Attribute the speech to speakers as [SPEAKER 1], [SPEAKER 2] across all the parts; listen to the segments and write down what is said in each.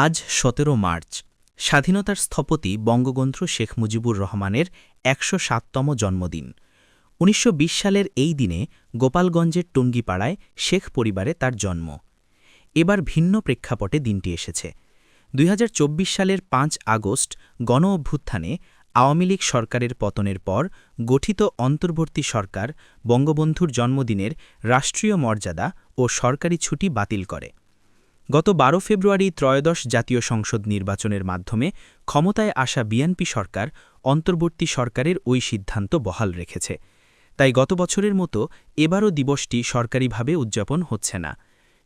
[SPEAKER 1] আজ ১৭ মার্চ স্বাধীনতার স্থপতি বঙ্গবন্ধু শেখ মুজিবুর রহমানের ১০৭তম জন্মদিন। ১৯২০ সালের এই দিনে গোপালগঞ্জের টুঙ্গিপাড়ায় শেখ পরিবারে তার জন্ম। এবার ভিন্ন প্রেক্ষাপটে দিনটি এসেছে। ২০২৪ সালের ৫ আগস্ট গণঅভ্যুত্থানে আওয়ামী লীগ সরকারের পতনের পর গঠিত অন্তর্বর্তী সরকার বঙ্গবন্ধুর জন্মদিনের রাষ্ট্রীয় মর্যাদা ও সরকারি ছুটি বাতিল করে। গত ১২ ফেব্রুয়ারি ত্রয়োদশ জাতীয় সংসদ নির্বাচনের মাধ্যমে ক্ষমতায় আসা বিএনপি সরকার অন্তর্বর্তী সরকারের ওই সিদ্ধান্ত বহাল রেখেছে। তাই গত বছরের মতো এবারও দিবসটি সরকারিভাবে উদযাপন হচ্ছে না।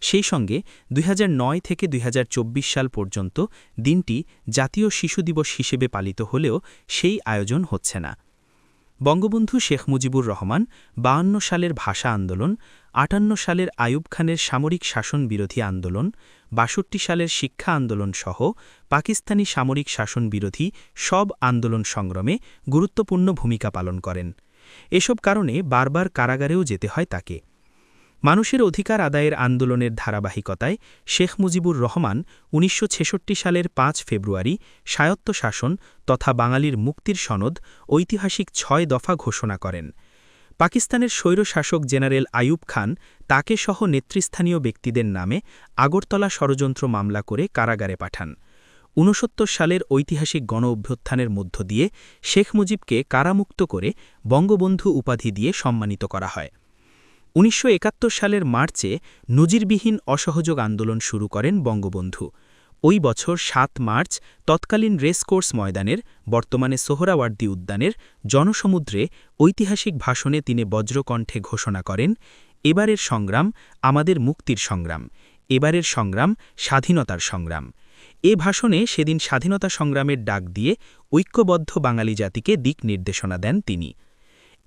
[SPEAKER 1] সেই সঙ্গে ২০০৯ থেকে ২০২৪ সাল পর্যন্ত দিনটি জাতীয় শিশু দিবস হিসেবে পালিত হলেও সেই আয়োজন হচ্ছে না। বঙ্গবন্ধু শেখ মুজিবুর রহমান ৫২ সালের ভাষা আন্দোলন, ৫৮ সালের আইয়ুব খানের সামরিক শাসন বিরোধী আন্দোলন, ৬২ সালের শিক্ষা আন্দোলন সহ পাকিস্তানি সামরিক শাসন বিরোধী সব আন্দোলন সংগ্রামে গুরুত্বপূর্ণ ভূমিকা পালন করেন। এসব কারণে বারবার কারাগারেও যেতে হয় তাকে। মানুষের অধিকার আদায়ের আন্দোলনের ধারাবাহিকতায় শেখ মুজিবুর রহমান ১৯৬৬ সালের ৫ ফেব্রুয়ারি স্বায়ত্তশাসন তথা বাঙালির মুক্তির সনদ ঐতিহাসিক ৬ দফা ঘোষণা করেন। পাকিস্তানের স্বৈরশাসক জেনারেল আইয়ুব খান তাকে সহ নেতৃস্থানীয় ব্যক্তিদের নামে আগরতলা ষড়যন্ত্র মামলা করে কারাগারে পাঠান। ৬৯ সালের ঐতিহাসিক গণঅভ্যুত্থানের মধ্য দিয়ে শেখ মুজিবকে কারামুক্ত করে বঙ্গবন্ধু উপাধি দিয়ে সম্মানিত করা হয়। ১৯৭১ সালের মার্চে নজিরবিহীন অসহযোগ আন্দোলন শুরু করেন বঙ্গবন্ধু। ওই বছর ৭ মার্চ তৎকালীন রেসকোর্স ময়দানের বর্তমানে সোহরাওয়ার্দী উদ্যানের জনসমুদ্রে ঐতিহাসিক ভাষণে তিনি বজ্রকণ্ঠে ঘোষণা করেন, এবারের সংগ্রাম আমাদের মুক্তির সংগ্রাম, এবারের সংগ্রাম স্বাধীনতার সংগ্রাম। এ ভাষণে সেদিন স্বাধীনতা সংগ্রামের ডাক দিয়ে ঐক্যবদ্ধ বাঙালি জাতিকে দিক নির্দেশনা দেন তিনি।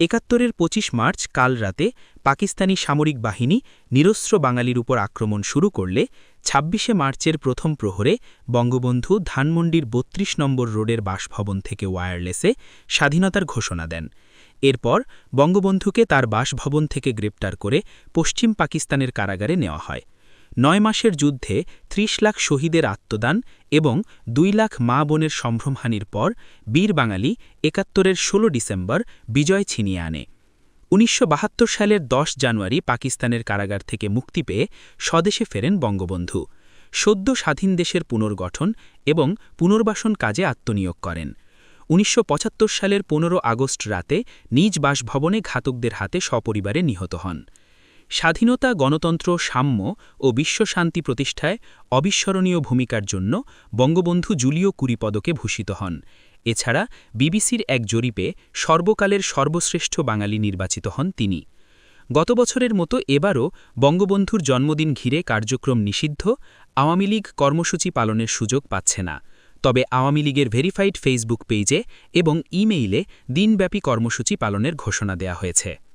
[SPEAKER 1] ৭১-এর ২৫ মার্চ কাল রাতে পাকিস্তানি সামরিক বাহিনী নিরস্ত্র বাঙালির উপর আক্রমণ শুরু করলে ২৬শে মার্চের প্রথম প্রহরে বঙ্গবন্ধু ধানমন্ডির ৩২ নম্বর রোডের বাসভবন থেকে ওয়্যারলেসে স্বাধীনতার ঘোষণা দেন। এরপর বঙ্গবন্ধুকে তার বাসভবন থেকে গ্রেপ্তার করে পশ্চিম পাকিস্তানের কারাগারে নেওয়া হয়। ৯ মাসের যুদ্ধে ৩০ লাখ শহীদের আত্মদান এবং ২ লাখ মা বোনের সম্ভ্রমহানির পর বীর বাঙালি ৭১-এর ১৬ ডিসেম্বর বিজয় ছিনিয়ে আনে। ১৯৭২ সালের ১০ জানুয়ারি পাকিস্তানের কারাগার থেকে মুক্তি পেয়ে স্বদেশে ফেরেন বঙ্গবন্ধু। সদ্য স্বাধীন দেশের পুনর্গঠন এবং পুনর্বাসন কাজে আত্মনিয়োগ করেন। ১৯৭৫ সালের ১৫ আগস্ট রাতে নিজ বাসভবনে ঘাতকদের হাতে সপরিবারে নিহত হন। স্বাধীনতা, গণতন্ত্র, সাম্য ও বিশ্বশান্তি প্রতিষ্ঠায় অবিস্মরণীয় ভূমিকার জন্য বঙ্গবন্ধু জুলিও কুরি পদকে ভূষিত হন। এছাড়া বিবিসির এক জরিপে সর্বকালের সর্বশ্রেষ্ঠ বাঙালি নির্বাচিত হন তিনি। গত বছরের মতো এবারও বঙ্গবন্ধুর জন্মদিন ঘিরে কার্যক্রম নিষিদ্ধ, আওয়ামী লীগ কর্মসূচি পালনের সুযোগ পাচ্ছে না। তবে আওয়ামী লীগের ভেরিফাইড ফেসবুক পেজে এবং ইমেইলে দিনব্যাপী কর্মসূচি পালনের ঘোষণা দেয়া হয়েছে।